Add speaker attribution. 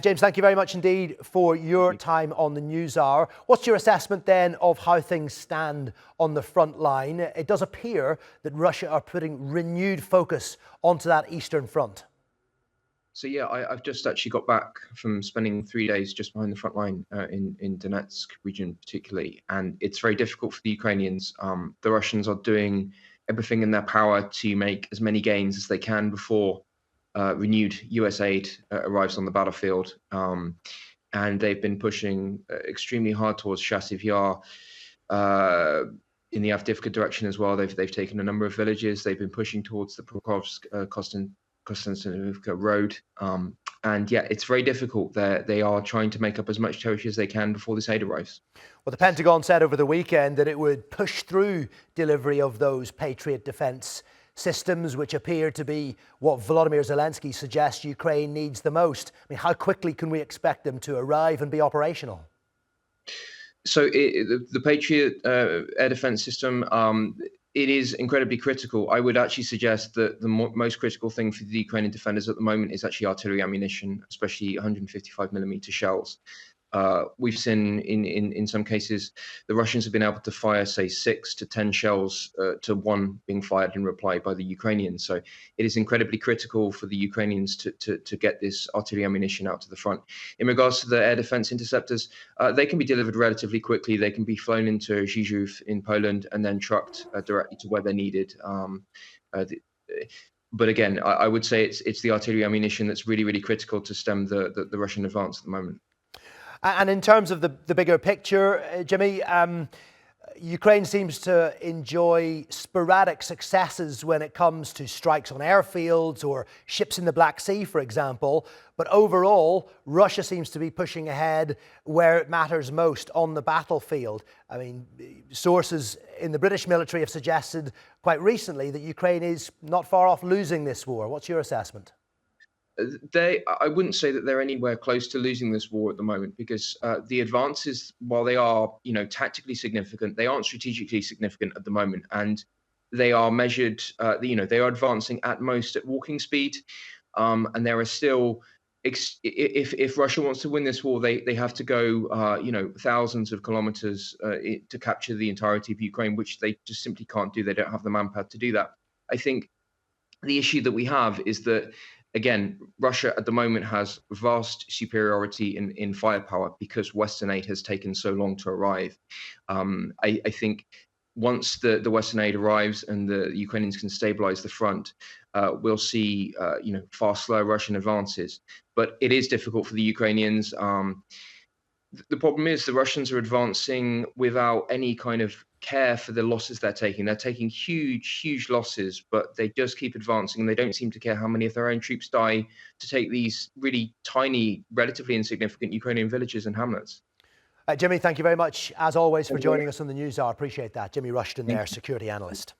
Speaker 1: James, thank you very much indeed for your time on the News Hour. What's your assessment then of how things stand on the front line? It does appear that Russia are putting renewed focus onto that eastern front.
Speaker 2: So yeah, I've just actually got back from spending 3 days just behind the front line in Donetsk region particularly, and it's very difficult for the Ukrainians. The Russians are doing everything in their power to make as many gains as they can before renewed US aid arrives on the battlefield. And they've been pushing extremely hard towards Chasiv Yar, in the Avdiivka direction as well. They've taken a number of villages. They've been pushing towards the Konstantinivka road. And yeah, it's very difficult. They are trying to make up as much territory as they can before this aid arrives.
Speaker 1: Well, the Pentagon said over the weekend that it would push through delivery of those Patriot defence systems, which appear to be what Volodymyr Zelensky suggests Ukraine needs the most. I mean, how quickly can we expect them to arrive and be operational?
Speaker 2: So the Patriot air defense system, it is incredibly critical. I would actually suggest that the most critical thing for the Ukrainian defenders at the moment is actually artillery ammunition, especially 155mm shells. We've seen in some cases the Russians have been able to fire, say, 6 to 10 shells to one being fired in reply by the Ukrainians. So it is incredibly critical for the Ukrainians to get this artillery ammunition out to the front. In regards to the air defense interceptors, they can be delivered relatively quickly. They can be flown into Rzeszów in Poland and then trucked directly to where they're needed. But again, I would say it's the artillery ammunition that's really, really critical to stem the Russian advance at the moment.
Speaker 1: And in terms of the bigger picture, Jimmy, Ukraine seems to enjoy sporadic successes when it comes to strikes on airfields or ships in the Black Sea, for example. But overall, Russia seems to be pushing ahead where it matters most, on the battlefield. I mean, sources in the British military have suggested quite recently that Ukraine is not far off losing this war. What's your assessment?
Speaker 2: I wouldn't say that they're anywhere close to losing this war at the moment, because the advances, while they are, tactically significant, they aren't strategically significant at the moment, and they are measured. They are advancing at most at walking speed, and there are still. If Russia wants to win this war, they have to go, thousands of kilometers to capture the entirety of Ukraine, which they just simply can't do. They don't have the manpower to do that. I think the issue that we have is that, again, Russia at the moment has vast superiority in firepower because Western aid has taken so long to arrive. I think once the Western aid arrives and the Ukrainians can stabilize the front, we'll see far slower Russian advances. But it is difficult for the Ukrainians. The problem is the Russians are advancing without any kind of care for the losses they're taking. They're taking huge, huge losses, but they just keep advancing, and they don't seem to care how many of their own troops die to take these really tiny, relatively insignificant Ukrainian villages and hamlets.
Speaker 1: Jimmy, thank you very much, as always, for joining us on the News Hour. Appreciate that. Jimmy Rushton there, security analyst.